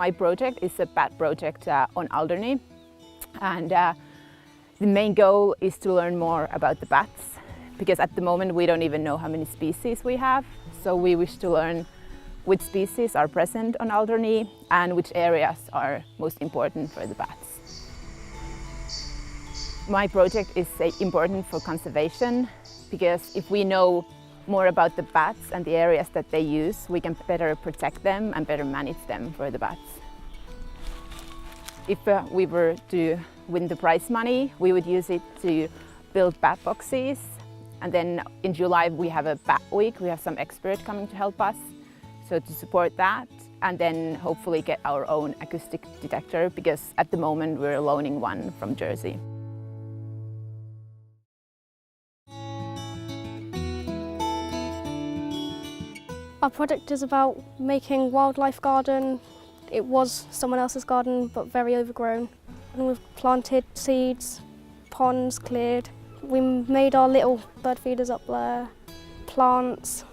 My project is a bat project on Alderney, and the main goal is to learn more about the bats, because at the moment we don't even know how many species we have. So we wish to learn which species are present on Alderney and which areas are most important for the bats. My project is important for conservation, because if we know more about the bats and the areas that they use, we can better protect them and better manage them for the bats. If we were to win the prize money, we would use it to build bat boxes. And then in July we have a bat week. We have some experts coming to help us. So to support that, and then hopefully get our own acoustic detector, because at the moment we're loaning one from Jersey. Our project is about making wildlife garden. It was someone else's garden, but very overgrown. And we've planted seeds, ponds cleared. We made our little bird feeders up there, plants.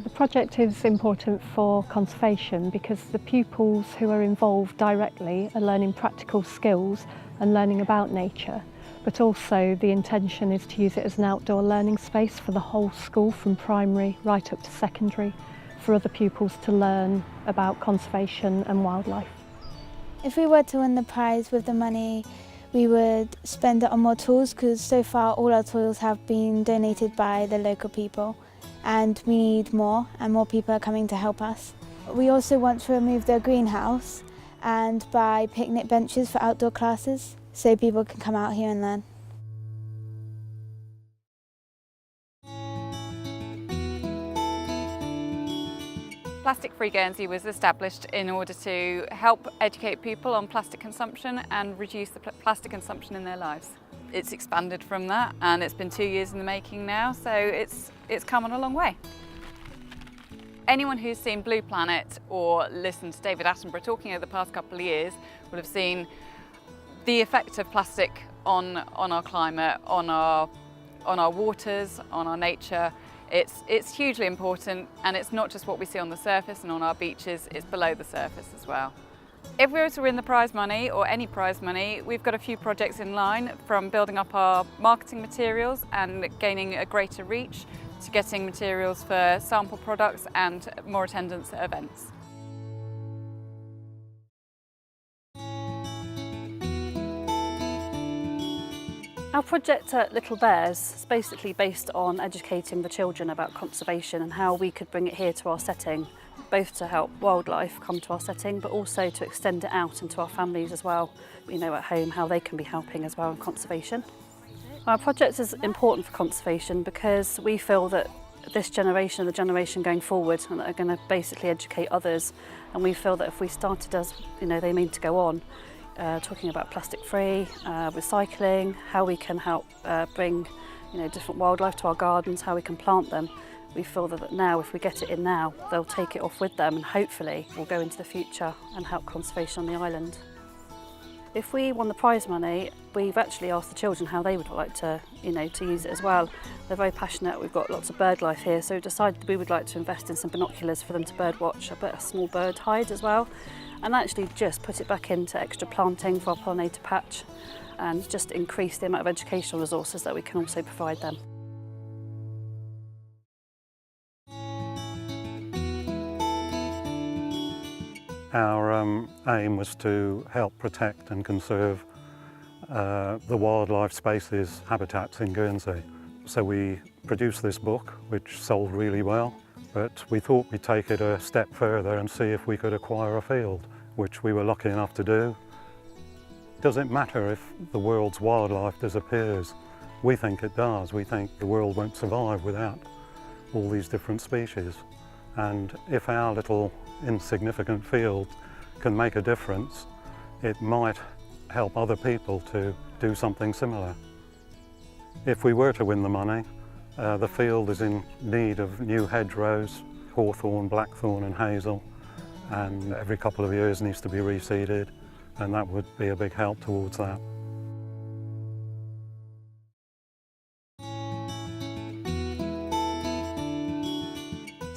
The project is important for conservation because the pupils who are involved directly are learning practical skills and learning about nature. But also the intention is to use it as an outdoor learning space for the whole school, from primary right up to secondary, for other pupils to learn about conservation and wildlife. If we were to win the prize with the money, we would spend it on more tools, because so far all our tools have been donated by the local people, and we need more, and more people are coming to help us. We also want to remove the greenhouse and buy picnic benches for outdoor classes, so people can come out here and learn. Plastic Free Guernsey was established in order to help educate people on plastic consumption and reduce the plastic consumption in their lives. It's expanded from that, and it's been 2 years in the making now, so it's come on a long way. Anyone who's seen Blue Planet or listened to David Attenborough talking over the past couple of years will have seen the effect of plastic on our climate, on our waters, on our nature. It's hugely important, and it's not just what we see on the surface and on our beaches, it's below the surface as well. If we were to win the prize money, or any prize money, we've got a few projects in line, from building up our marketing materials and gaining a greater reach, to getting materials for sample products and more attendance at events. Our project at Little Bears is basically based on educating the children about conservation and how we could bring it here to our setting, both to help wildlife come to our setting, but also to extend it out into our families as well, you know, at home, how they can be helping as well in conservation. Our project is important for conservation because we feel that this generation, the generation going forward, are going to basically educate others, and we feel that if we started as, you know, they mean to go on, talking about plastic-free, recycling, how we can help bring, you know, different wildlife to our gardens, how we can plant them. We feel that now, if we get it in now, they'll take it off with them, and hopefully we'll go into the future and help conservation on the island. If we won the prize money, we've actually asked the children how they would like to, you know, to use it as well. They're very passionate. We've got lots of bird life here, so we decided we would like to invest in some binoculars for them to bird watch, a small bird hide as well, and actually just put it back into extra planting for our pollinator patch, and just increase the amount of educational resources that we can also provide them. Our aim was to help protect and conserve the wildlife spaces, habitats in Guernsey. So we produced this book, which sold really well, but we thought we'd take it a step further and see if we could acquire a field, which we were lucky enough to do. Does it matter if the world's wildlife disappears? We think it does. We think the world won't survive without all these different species. And if our little insignificant field can make a difference, it might help other people to do something similar. If we were to win the money, the field is in need of new hedgerows, hawthorn, blackthorn and hazel, and every couple of years needs to be reseeded, and that would be a big help towards that.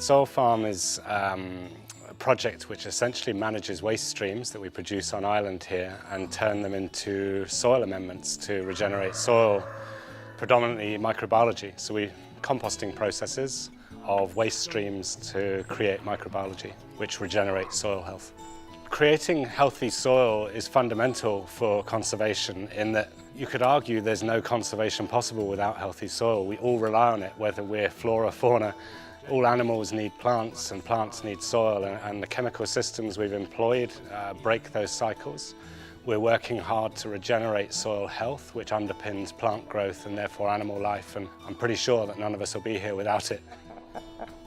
Soul Farm is project which essentially manages waste streams that we produce on island here and turn them into soil amendments to regenerate soil, predominantly microbiology. So we composting processes of waste streams to create microbiology, which regenerates soil health. Creating healthy soil is fundamental for conservation in that you could argue there's no conservation possible without healthy soil. We all rely on it, whether we're flora, fauna. All animals need plants and plants need soil, and the chemical systems we've employed break those cycles. We're working hard to regenerate soil health, which underpins plant growth and therefore animal life, and I'm pretty sure that none of us will be here without it.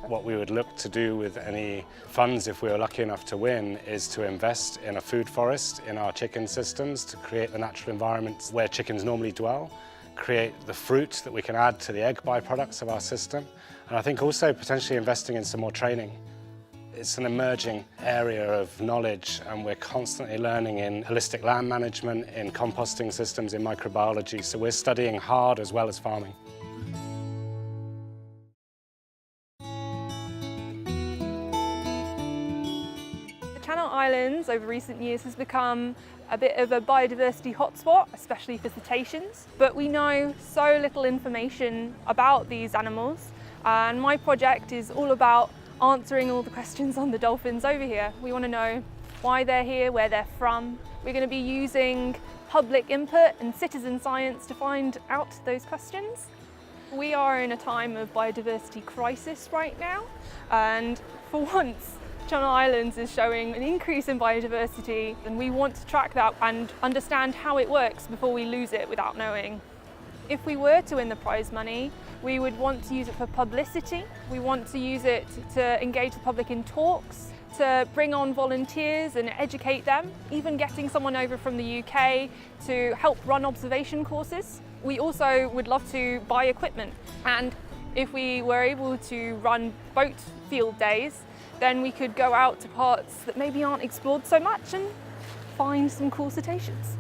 What we would look to do with any funds, if we were lucky enough to win, is to invest in a food forest in our chicken systems to create the natural environments where chickens normally dwell, create the fruit that we can add to the egg byproducts of our system, and I think also potentially investing in some more training. It's an emerging area of knowledge, and we're constantly learning in holistic land management, in composting systems, in microbiology, so we're studying hard as well as farming. Channel Islands over recent years has become a bit of a biodiversity hotspot, especially for cetaceans. But we know so little information about these animals, and my project is all about answering all the questions on the dolphins over here. We want to know why they're here, where they're from. We're going to be using public input and citizen science to find out those questions. We are in a time of biodiversity crisis right now, and for once, Channel Islands is showing an increase in biodiversity, and we want to track that and understand how it works before we lose it without knowing. If we were to win the prize money, we would want to use it for publicity. We want to use it to engage the public in talks, to bring on volunteers and educate them, even getting someone over from the UK to help run observation courses. We also would love to buy equipment, and if we were able to run boat field days, then we could go out to parts that maybe aren't explored so much and find some cool cetaceans.